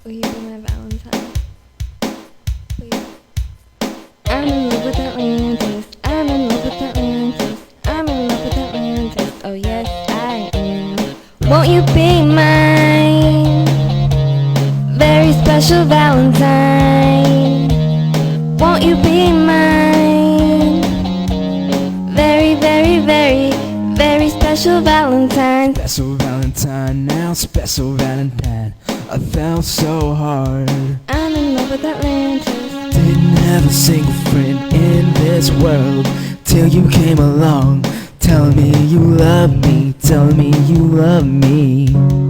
Will you be my Valentine? Please. I'm in love with Atlantis. I'm in love with Atlantis. I'm in love with Atlantis. Oh yes, I am. Won't you be mine? Very special Valentine. Won't you be mine? Very, very, very, very special Valentine. Special Valentine, now special Valentine. I felt so hard. I'm in love with Atlantis. Didn't have a single friend in this world till you came along, telling me you love me, telling me you love me.